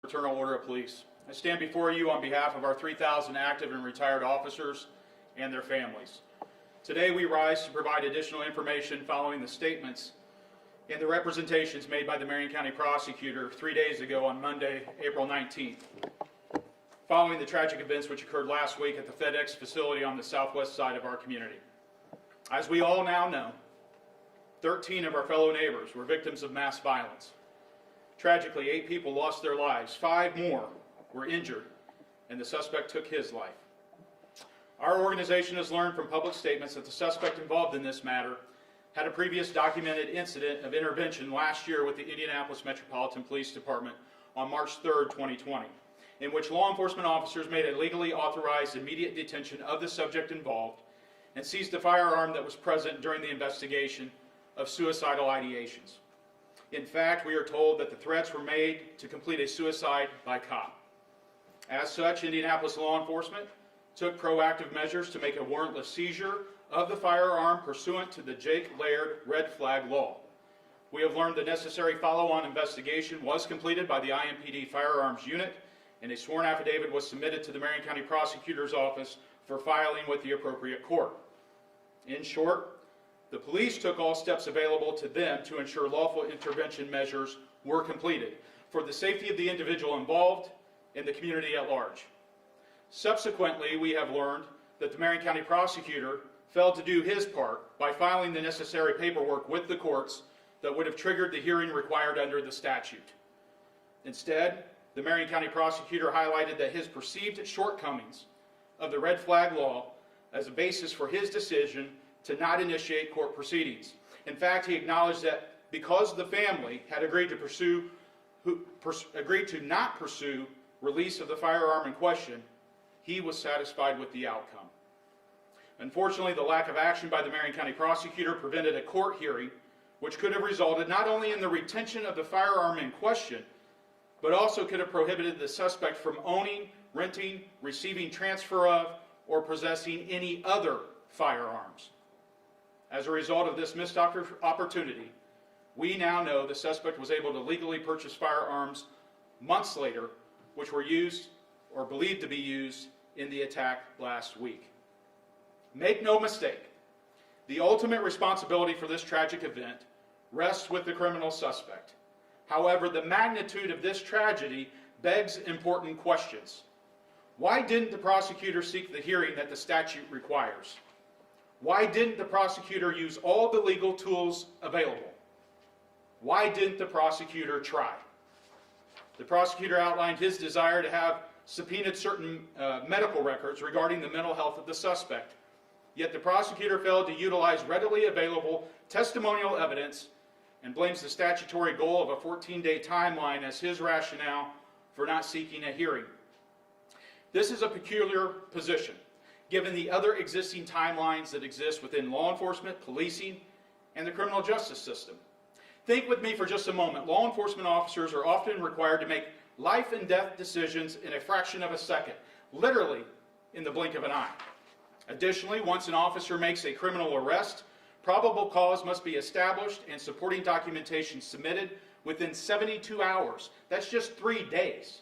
Fraternal Order of Police. I stand before you on behalf of our 3,000 active and retired officers and their families. Today we rise to provide additional information following the statements and the representations made by the Marion County prosecutor 3 days ago on Monday, April 19th, following the tragic events which occurred last week at the FedEx facility on the southwest side of our community. As we all now know, 13 of our fellow neighbors were victims of mass violence. Tragically, 8 people lost their lives, 5 more were injured, and the suspect took his life. Our organization has learned from public statements that the suspect involved in this matter had a previous documented incident of intervention last year with the Indianapolis Metropolitan Police Department on March 3rd, 2020, in which law enforcement officers made a legally authorized immediate detention of the subject involved and seized a firearm that was present during the investigation of suicidal ideations. In fact, we are told that the threats were made to complete a suicide by cop. As such, Indianapolis law enforcement took proactive measures to make a warrantless seizure of the firearm pursuant to the Jake Laird red flag law. We have learned the necessary follow-on investigation was completed by the IMPD firearms unit, and a sworn affidavit was submitted to the Marion County Prosecutor's Office for filing with the appropriate court. In short, the police took all steps available to them to ensure lawful intervention measures were completed for the safety of the individual involved and the community at large. Subsequently, we have learned that the Marion County prosecutor failed to do his part by filing the necessary paperwork with the courts that would have triggered the hearing required under the statute. Instead, the Marion County prosecutor highlighted that his perceived shortcomings of the red flag law as a basis for his decision to not initiate court proceedings. In fact, he acknowledged that because the family had agreed to not pursue release of the firearm in question, he was satisfied with the outcome. Unfortunately, the lack of action by the Marion County prosecutor prevented a court hearing, which could have resulted not only in the retention of the firearm in question, but also could have prohibited the suspect from owning, renting, receiving transfer of, or possessing any other firearms. As a result of this missed opportunity, we now know the suspect was able to legally purchase firearms months later, which were used or believed to be used in the attack last week. Make no mistake, the ultimate responsibility for this tragic event rests with the criminal suspect. However, the magnitude of this tragedy begs important questions. Why didn't the prosecutor seek the hearing that the statute requires? Why didn't the prosecutor use all the legal tools available? Why didn't the prosecutor try? The prosecutor outlined his desire to have subpoenaed certain medical records regarding the mental health of the suspect. Yet the prosecutor failed to utilize readily available testimonial evidence and blames the statutory goal of a 14-day timeline as his rationale for not seeking a hearing. This is a peculiar position, given the other existing timelines that exist within law enforcement, policing, and the criminal justice system. Think with me for just a moment. Law enforcement officers are often required to make life and death decisions in a fraction of a second, literally in the blink of an eye. Additionally, once an officer makes a criminal arrest, probable cause must be established and supporting documentation submitted within 72 hours. That's just 3 days.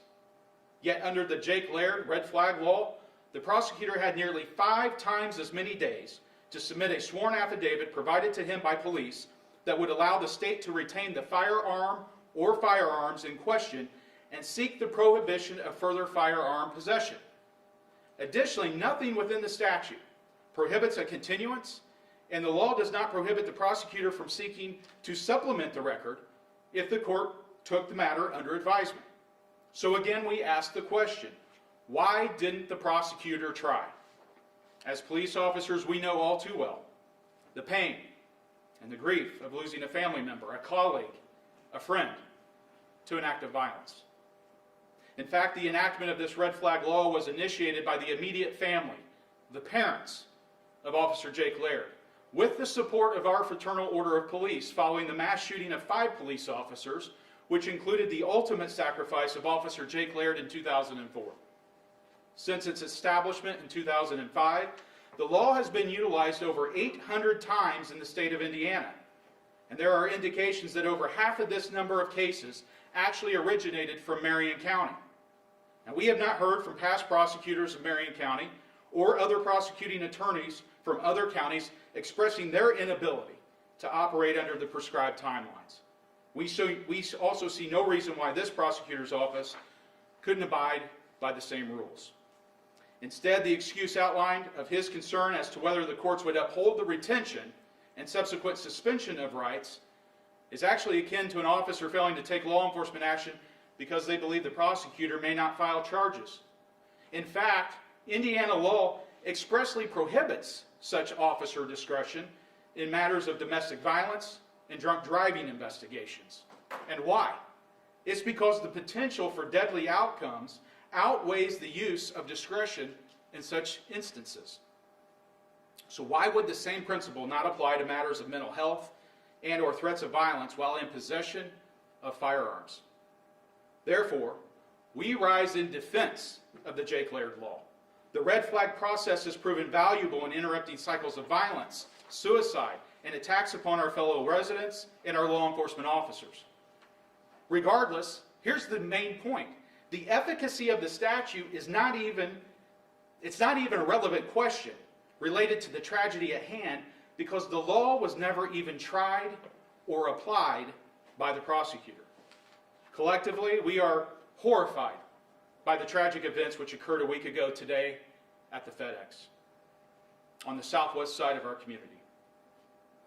Yet under the Jake Laird red flag law, the prosecutor had nearly 5 times as many days to submit a sworn affidavit provided to him by police that would allow the state to retain the firearm or firearms in question and seek the prohibition of further firearm possession. Additionally, nothing within the statute prohibits a continuance, and the law does not prohibit the prosecutor from seeking to supplement the record if the court took the matter under advisement. So again, we ask the question, why didn't the prosecutor try? As police officers, we know all too well the pain and the grief of losing a family member, a colleague, a friend to an act of violence. In fact, the enactment of this red flag law was initiated by the immediate family, the parents of Officer Jake Laird, with the support of our Fraternal Order of Police following the mass shooting of 5 police officers, which included the ultimate sacrifice of Officer Jake Laird in 2004. Since its establishment in 2005, the law has been utilized over 800 times in the state of Indiana, and there are indications that over half of this number of cases actually originated from Marion County. Now, we have not heard from past prosecutors of Marion County or other prosecuting attorneys from other counties expressing their inability to operate under the prescribed timelines. We also see no reason why this prosecutor's office couldn't abide by the same rules. Instead, the excuse outlined of his concern as to whether the courts would uphold the retention and subsequent suspension of rights is actually akin to an officer failing to take law enforcement action because they believe the prosecutor may not file charges. In fact, Indiana law expressly prohibits such officer discretion in matters of domestic violence and drunk driving investigations. And why? It's because the potential for deadly outcomes outweighs the use of discretion in such instances. So why would the same principle not apply to matters of mental health and or threats of violence while in possession of firearms? Therefore, we rise in defense of the Jake Laird law. The red flag process has proven valuable in interrupting cycles of violence, suicide, and attacks upon our fellow residents and our law enforcement officers. Regardless, here's the main point. The efficacy of the statute is not even a relevant question related to the tragedy at hand because the law was never even tried or applied by the prosecutor. Collectively, we are horrified by the tragic events which occurred a week ago today at the FedEx on the southwest side of our community.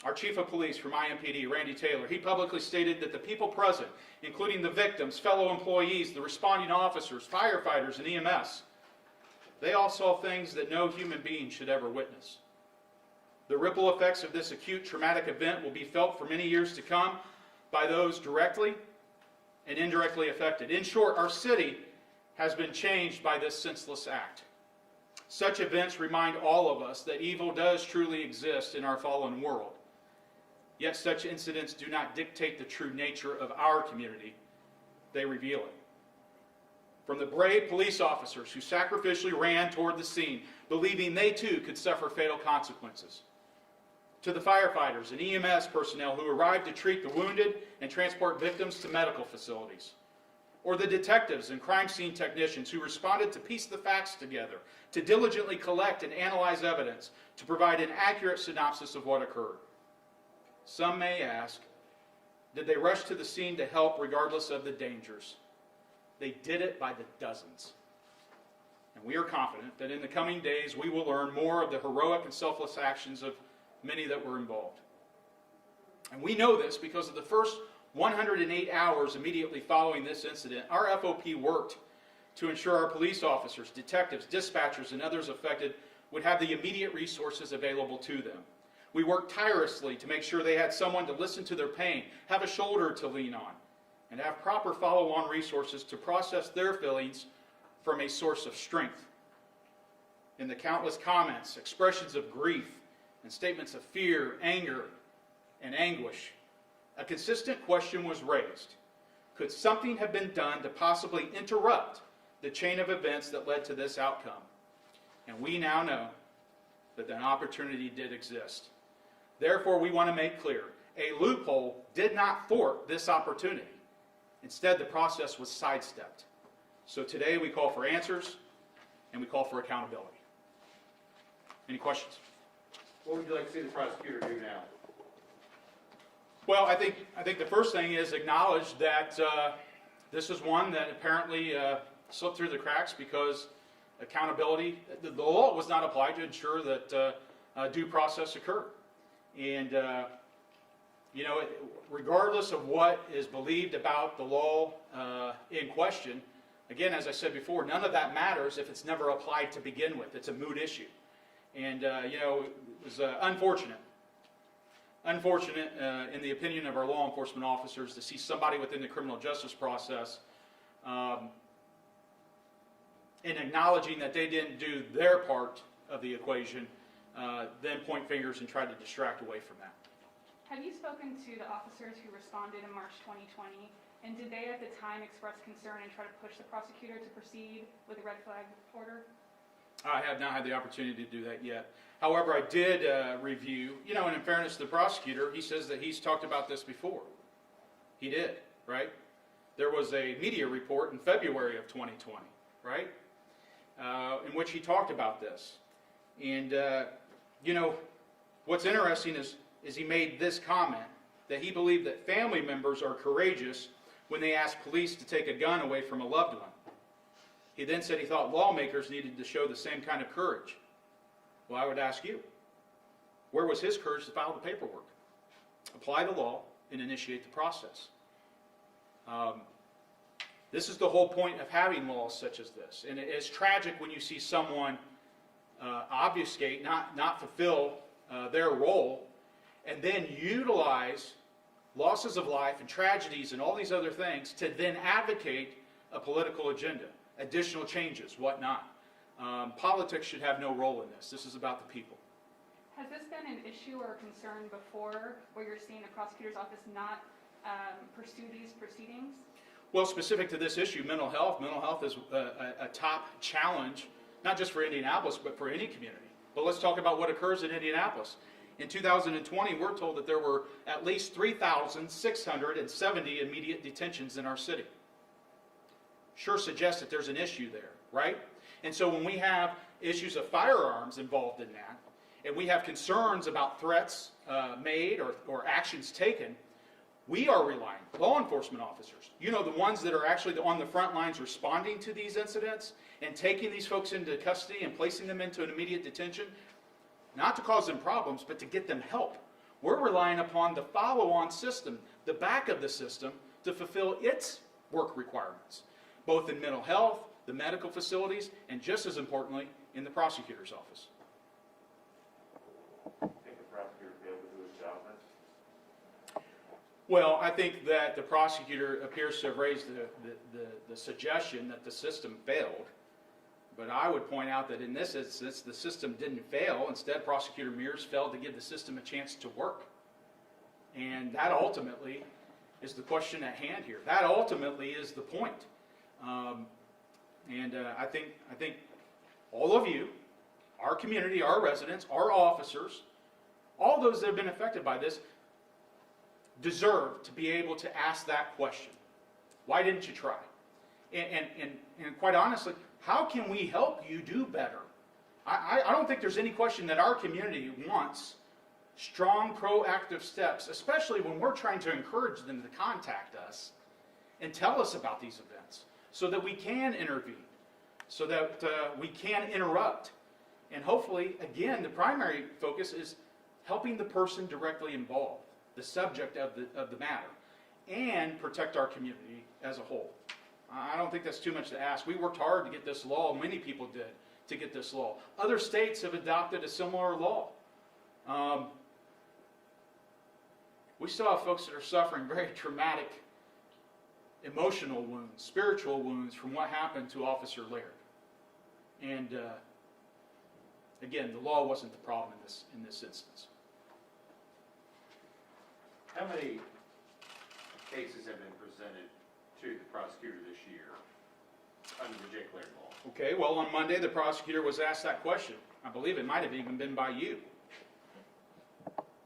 Our chief of police from IMPD, Randy Taylor, he publicly stated that the people present, including the victims, fellow employees, the responding officers, firefighters, and EMS, they all saw things that no human being should ever witness. The ripple effects of this acute traumatic event will be felt for many years to come by those directly and indirectly affected. In short, our city has been changed by this senseless act. Such events remind all of us that evil does truly exist in our fallen world. Yet such incidents do not dictate the true nature of our community. They reveal it. From the brave police officers who sacrificially ran toward the scene, believing they too could suffer fatal consequences, to the firefighters and EMS personnel who arrived to treat the wounded and transport victims to medical facilities, or the detectives and crime scene technicians who responded to piece the facts together, to diligently collect and analyze evidence, to provide an accurate synopsis of what occurred. Some may ask, did they rush to the scene to help regardless of the dangers? They did it by the dozens. And we are confident that in the coming days we will learn more of the heroic and selfless actions of many that were involved. And we know this because of the first 108 hours immediately following this incident, our FOP worked to ensure our police officers, detectives, dispatchers, and others affected would have the immediate resources available to them. We worked tirelessly to make sure they had someone to listen to their pain, have a shoulder to lean on, and have proper follow-on resources to process their feelings from a source of strength. In the countless comments, expressions of grief, and statements of fear, anger, and anguish, a consistent question was raised. Could something have been done to possibly interrupt the chain of events that led to this outcome? And we now know that an opportunity did exist. Therefore, we want to make clear, a loophole did not thwart this opportunity. Instead, the process was sidestepped. So today we call for answers and we call for accountability. Any questions? What would you like to see the prosecutor do now? Well, I think the first thing is acknowledge that this is one that apparently slipped through the cracks because accountability, the law was not applied to ensure that due process occurred. And, regardless of what is believed about the law in question, again, as I said before, none of that matters if it's never applied to begin with. It's a moot issue. And, it was unfortunate in the opinion of our law enforcement officers to see somebody within the criminal justice process in acknowledging that they didn't do their part of the equation, then point fingers and try to distract away from that. Have you spoken to the officers who responded in March 2020, and did they at the time express concern and try to push the prosecutor to proceed with a red flag order? I have not had the opportunity to do that yet. However, I did review, and in fairness to the prosecutor, he says that he's talked about this before. He did, right? there was a media report in February of 2020, right, in which he talked about this. And, you know, what's interesting is he made this comment, that he believed that family members are courageous when they ask police to take a gun away from a loved one. He then said he thought lawmakers needed to show the same kind of courage. Well, I would ask you, where was his courage to file the paperwork, apply the law, and initiate the process? This is the whole point of having laws such as this. And it's tragic when you see someone obfuscate, not fulfill their role, and then utilize losses of life and tragedies and all these other things to then advocate a political agenda, additional changes, whatnot. Politics should have no role in this. This is about the people. Has this been an issue or a concern before where you're seeing the prosecutor's office not pursue these proceedings? Well, specific to this issue, mental health is a top challenge, not just for Indianapolis, but for any community. But let's talk about what occurs in Indianapolis. In 2020, we're told that there were at least 3,670 immediate detentions in our city. Sure suggests that there's an issue there, right? And so when we have issues of firearms involved in that, and we have concerns about threats made or actions taken, we are relying, law enforcement officers, you know, the ones that are actually on the front lines responding to these incidents and taking these folks into custody and placing them into an immediate detention, not to cause them problems, but to get them help. We're relying upon the follow-on system, the back of the system, to fulfill its work requirements, both in mental health, the medical facilities, and just as importantly, in the prosecutor's office. Think the prosecutor failed to do his job then? Well, I think that the prosecutor appears to have raised the suggestion that the system failed. But I would point out that in this instance, the system didn't fail. Instead, Prosecutor Mears failed to give the system a chance to work. And that ultimately is the question at hand here. That ultimately is the point. I think all of you, our community, our residents, our officers, all those that have been affected by this, deserve to be able to ask that question. Why didn't you try? And quite honestly, how can we help you do better? I don't think there's any question that our community wants strong, proactive steps, especially when we're trying to encourage them to contact us and tell us about these events so that we can intervene, so that we can interrupt. And hopefully, again, the primary focus is helping the person directly involved, the subject of the matter, and protect our community as a whole. I don't think that's too much to ask. We worked hard to get this law. Many people did to get this law. Other states have adopted a similar law. We still have folks that are suffering very traumatic emotional wounds, spiritual wounds from what happened to Officer Laird. And again, the law wasn't the problem in this instance. How many cases have been presented to the prosecutor this year under the Jake Laird law? Okay, well, on Monday, the prosecutor was asked that question. I believe it might have even been by you.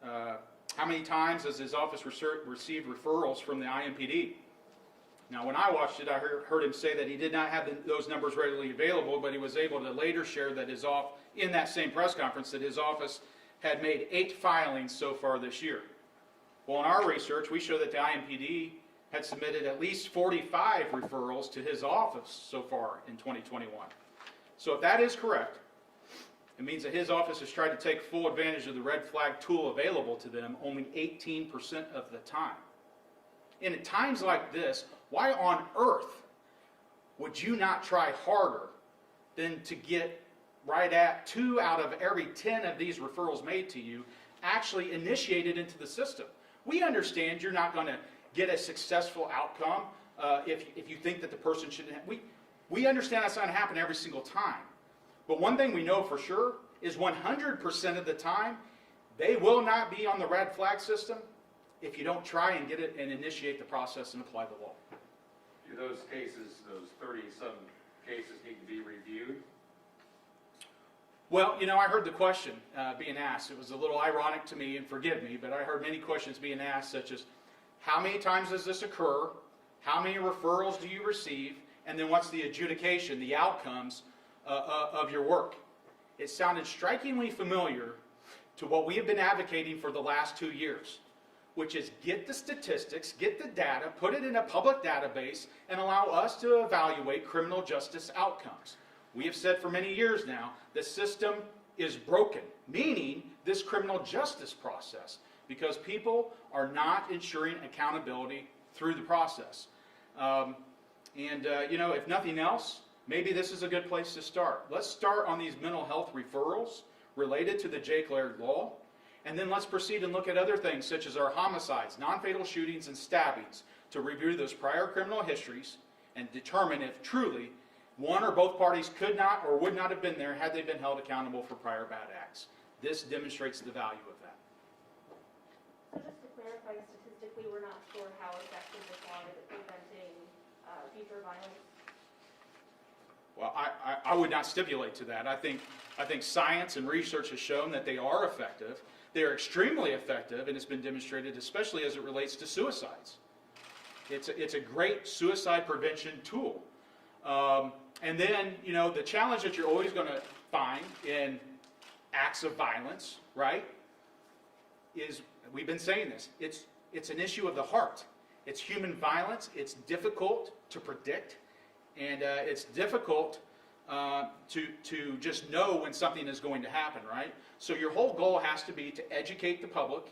How many times has his office received referrals from the IMPD? Now, when I watched it, I heard him say that he did not have those numbers readily available, but he was able to later share that in that same press conference, that his office had made 8 filings so far this year. Well, in our research, we show that the IMPD had submitted at least 45 referrals to his office so far in 2021. So if that is correct, it means that his office has tried to take full advantage of the red flag tool available to them only 18% of the time. And at times like this, why on earth would you not try harder than to get right at 2 out of every 10 of these referrals made to you actually initiated into the system? We understand you're not going to get a successful outcome if you think that the person shouldn't have. We understand that's not going to happen every single time. But one thing we know for sure is 100% of the time, they will not be on the red flag system if you don't try and get it and initiate the process and apply the law. Do those cases, those 30-some cases, need to be reviewed? Well, you know, I heard the question being asked. It was a little ironic to me, and forgive me, but I heard many questions being asked, such as, how many times does this occur? How many referrals do you receive? And then what's the adjudication, the outcomes of your work? It sounded strikingly familiar to what we have been advocating for the last 2 years, which is get the statistics, get the data, put it in a public database, and allow us to evaluate criminal justice outcomes. We have said for many years now, the system is broken, meaning this criminal justice process, because people are not ensuring accountability through the process. You know, if nothing else, maybe this is a good place to start. Let's start on these mental health referrals related to the Jake Laird law, and then let's proceed and look at other things such as our homicides, non-fatal shootings, and stabbings to review those prior criminal histories and determine if truly one or both parties could not or would not have been there had they been held accountable for prior bad acts. This demonstrates the value of that. So just to clarify, statistically, we're not sure how effective this law is at preventing future violence? Well, I would not stipulate to that. I think science and research has shown that they are effective. They are extremely effective, and it's been demonstrated, especially as it relates to suicides. It's a great suicide prevention tool. And then, you know, the challenge that you're always going to find in acts of violence, right, is, we've been saying this, it's an issue of the heart. It's human violence. It's difficult to predict, and it's difficult to just know when something is going to happen, right? So your whole goal has to be to educate the public,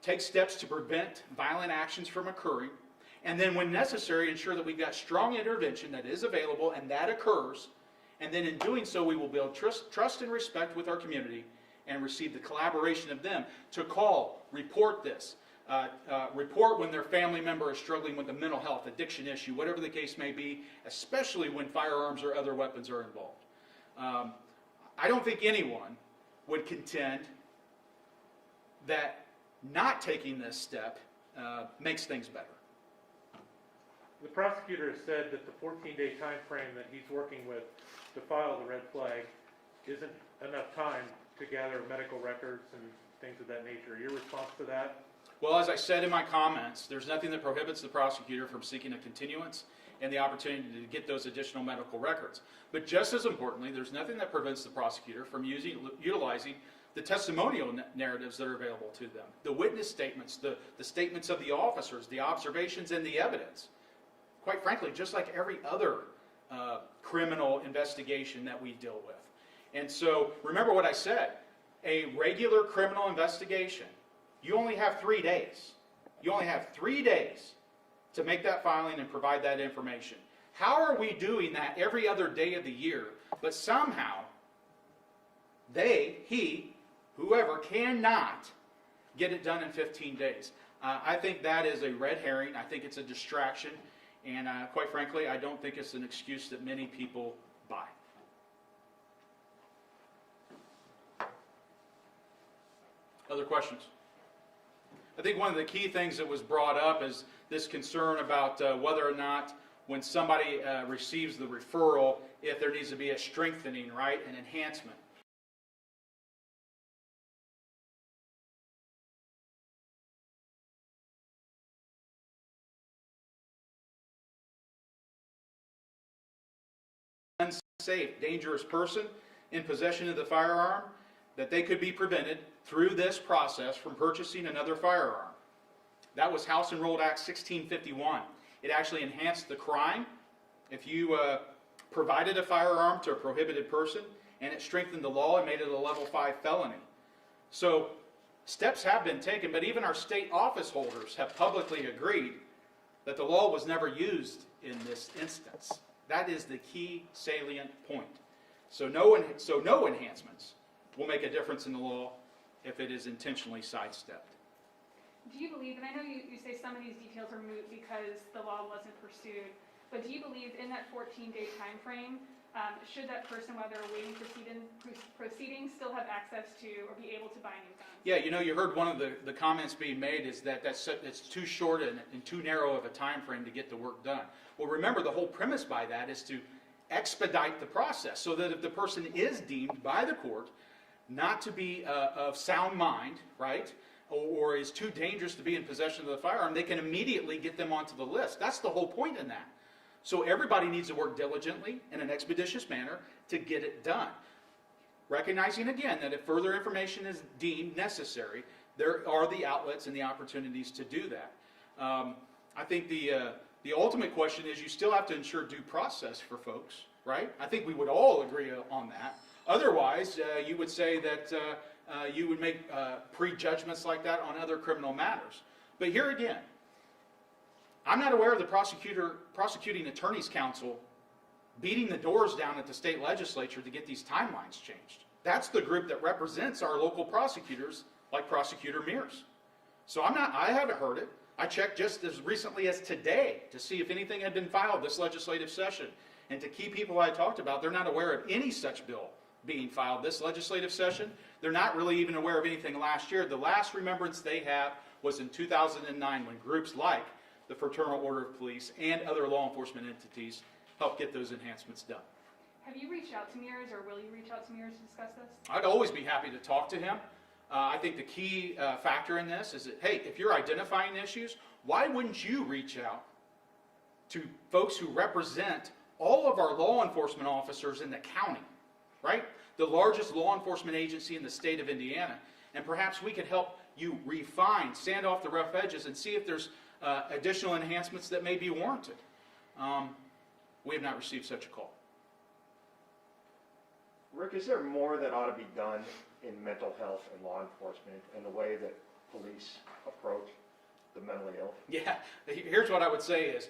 take steps to prevent violent actions from occurring, and then when necessary, ensure that we've got strong intervention that is available and that occurs, and then in doing so, we will build trust and respect with our community and receive the collaboration of them to call, report this, report when their family member is struggling with a mental health, addiction issue, whatever the case may be, especially when firearms or other weapons are involved. I don't think anyone would contend that not taking this step makes things better. The prosecutor has said that the 14-day time frame that he's working with to file the red flag isn't enough time to gather medical records and things of that nature. Your response to that? Well, as I said in my comments, there's nothing that prohibits the prosecutor from seeking a continuance and the opportunity to get those additional medical records. But just as importantly, there's nothing that prevents the prosecutor from utilizing the testimonial narratives that are available to them, the witness statements, the statements of the officers, the observations, and the evidence. Quite frankly, just like every other criminal investigation that we deal with. And so, remember what I said, a regular criminal investigation, you only have 3 days. You only have 3 days to make that filing and provide that information. How are we doing that every other day of the year, but somehow whoever cannot get it done in 15 days? I think that is a red herring. I think it's a distraction. And quite frankly, I don't think it's an excuse that many people buy. Other questions? I think one of the key things that was brought up is this concern about whether or not when somebody receives the referral, if there needs to be a strengthening, right, an enhancement. Unsafe, dangerous person in possession of the firearm, that they could be prevented through this process from purchasing another firearm. That was House Enrolled Act 1651. It actually enhanced the crime if you provided a firearm to a prohibited person, and it strengthened the law and made it a level 5 felony. So steps have been taken, but even our state office holders have publicly agreed that the law was never used in this instance. That is the key salient point. So no enhancements will make a difference in the law if it is intentionally sidestepped. Do you believe, and I know you say some of these details are moot because the law wasn't pursued, but do you believe in that 14-day time frame, should that person, while they're awaiting proceedings, still have access to or be able to buy new guns? Yeah, you know, you heard one of the comments being made is that it's too short and too narrow of a time frame to get the work done. Well, remember, the whole premise by that is to expedite the process so that if the person is deemed by the court not to be of sound mind, right, or is too dangerous to be in possession of the firearm, they can immediately get them onto the list. That's the whole point in that. So everybody needs to work diligently in an expeditious manner to get it done. Recognizing again that if further information is deemed necessary, there are the outlets and the opportunities to do that. I think the ultimate question is you still have to ensure due process for folks, right? I think we would all agree on that. Otherwise, you would say that you would make prejudgments like that on other criminal matters. But here again, I'm not aware of the prosecuting attorney's council beating the doors down at the state legislature to get these timelines changed. That's the group that represents our local prosecutors, like Prosecutor Mears. So I haven't heard it. I checked just as recently as today to see if anything had been filed this legislative session. And to key people I talked about, they're not aware of any such bill being filed this legislative session. They're not really even aware of anything last year. The last remembrance they have was in 2009 when groups like the Fraternal Order of Police and other law enforcement entities helped get those enhancements done. Have you reached out to Mears, or will you reach out to Mears to discuss this? I'd always be happy to talk to him. I think the key factor in this is that, hey, if you're identifying issues, why wouldn't you reach out to folks who represent all of our law enforcement officers in the county, right? The largest law enforcement agency in the state of Indiana. And perhaps we could help you refine, sand off the rough edges, and see if there's additional enhancements that may be warranted. We have not received such a call. Rick, is there more that ought to be done in mental health and law enforcement and the way that police approach the mentally ill? Yeah, here's what I would say is,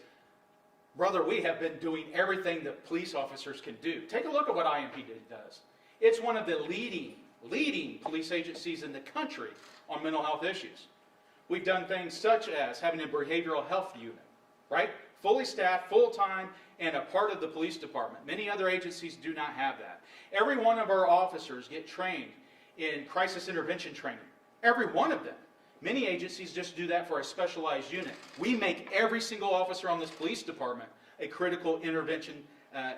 brother, we have been doing everything that police officers can do. Take a look at what IMPD does. It's one of the leading police agencies in the country on mental health issues. We've done things such as having a behavioral health unit, right? Fully staffed, full-time, and a part of the police department. Many other agencies do not have that. Every one of our officers get trained in crisis intervention training. Every one of them. Many agencies just do that for a specialized unit. We make every single officer on this police department a critical intervention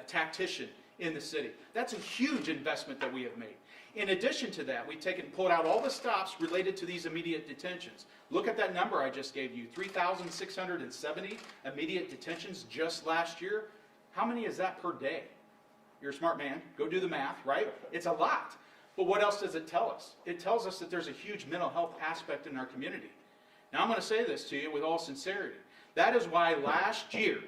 tactician in the city. That's a huge investment that we have made. In addition to that, we've pulled out all the stops related to these immediate detentions. Look at that number I just gave you, 3,670 immediate detentions just last year. How many is that per day? You're a smart man. Go do the math, right? It's a lot. But what else does it tell us? It tells us that there's a huge mental health aspect in our community. Now I'm going to say this to you with all sincerity. That is why last year,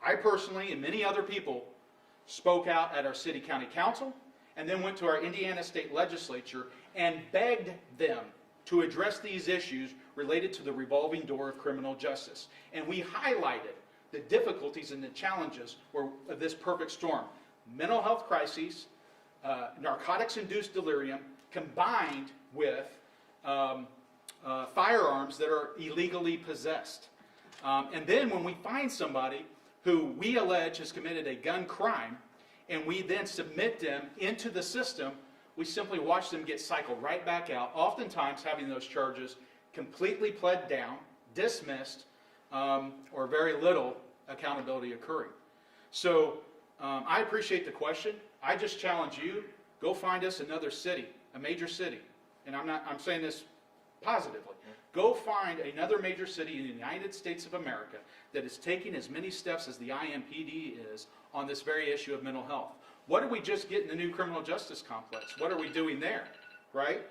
I personally and many other people spoke out at our city county council and then went to our Indiana state legislature and begged them to address these issues related to the revolving door of criminal justice. And we highlighted the difficulties and the challenges of this perfect storm. Mental health crises, narcotics-induced delirium, combined with firearms that are illegally possessed. And then when we find somebody who we allege has committed a gun crime, and we then submit them into the system, we simply watch them get cycled right back out, oftentimes having those charges completely pled down, dismissed, or very little accountability occurring. So I appreciate the question. I just challenge you, go find us another city, a major city. And I'm saying this positively. Go find another major city in the United States of America that is taking as many steps as the IMPD is on this very issue of mental health. What did we just get in the new criminal justice complex? What are we doing there, right?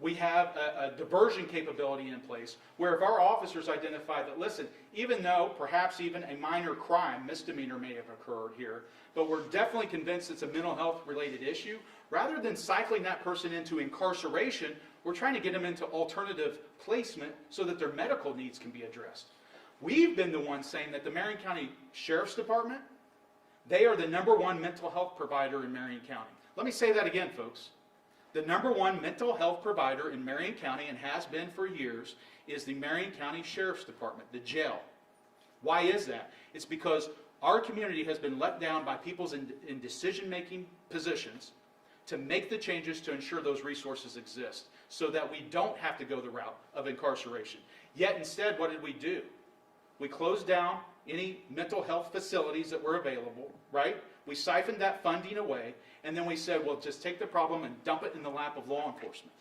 We have a diversion capability in place where if our officers identify that, listen, even though perhaps even a minor crime, misdemeanor may have occurred here, but we're definitely convinced it's a mental health related issue, rather than cycling that person into incarceration, we're trying to get them into alternative placement so that their medical needs can be addressed. We've been the ones saying that the Marion County Sheriff's Department, they are the #1 mental health provider in Marion County. Let me say that again, folks. The #1 mental health provider in Marion County, and has been for years, is the Marion County Sheriff's Department, the jail. Why is that? It's because our community has been let down by people in decision-making positions to make the changes to ensure those resources exist so that we don't have to go the route of incarceration. Yet instead, what did we do? We closed down any mental health facilities that were available, right? We siphoned that funding away, and then we said, well, just take the problem and dump it in the lap of law enforcement.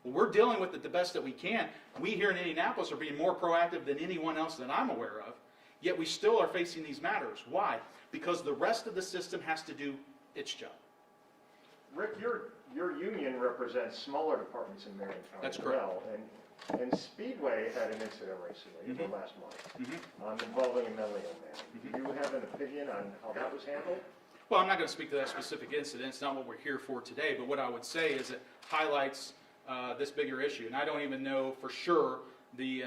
Well, we're dealing with it the best that we can. We here in Indianapolis are being more proactive than anyone else that I'm aware of, yet we still are facing these matters. Why? Because the rest of the system has to do its job. Rick, your union represents smaller departments in Marion County That's as correct. well. And Speedway had an incident recently, in the last month, Mhm. involving a mentally ill man. Do you have an opinion on how that was handled? Well, I'm not going to speak to that specific incident. It's not what we're here for today. But what I would say is it highlights this bigger issue. And I don't even know for sure the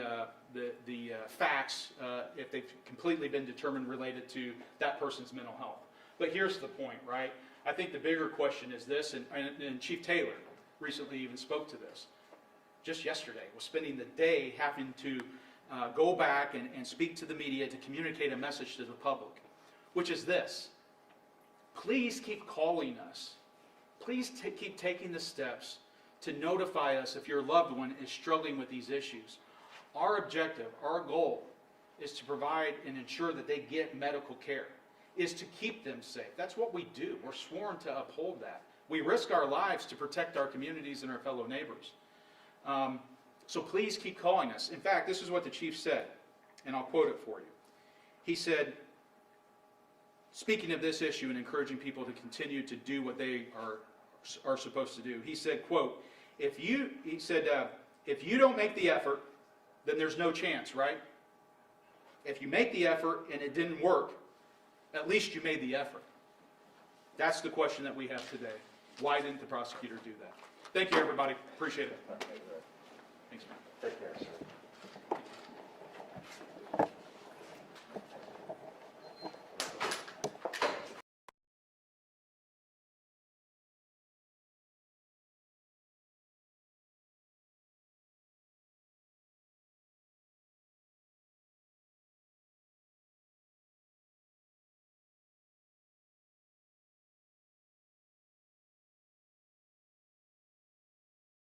facts, if they've completely been determined related to that person's mental health. But here's the point, right? I think the bigger question is this, and Chief Taylor recently even spoke to this. Just yesterday, was spending the day having to go back and speak to the media to communicate a message to the public, which is this. Please keep calling us. Please keep taking the steps to notify us if your loved one is struggling with these issues. Our objective, our goal, is to provide and ensure that they get medical care, is to keep them safe. That's what we do. We're sworn to uphold that. We risk our lives to protect our communities and our fellow neighbors. So please keep calling us. In fact, this is what the chief said, and I'll quote it for you. He said, speaking of this issue and encouraging people to continue to do what they are supposed to do, he said, quote, if you don't make the effort, then there's no chance, right? If you make the effort and it didn't work, at least you made the effort. That's the question that we have today. Why didn't the prosecutor do that? Thank you, everybody. Appreciate it. Okay, Thanks, man. Take care, sir.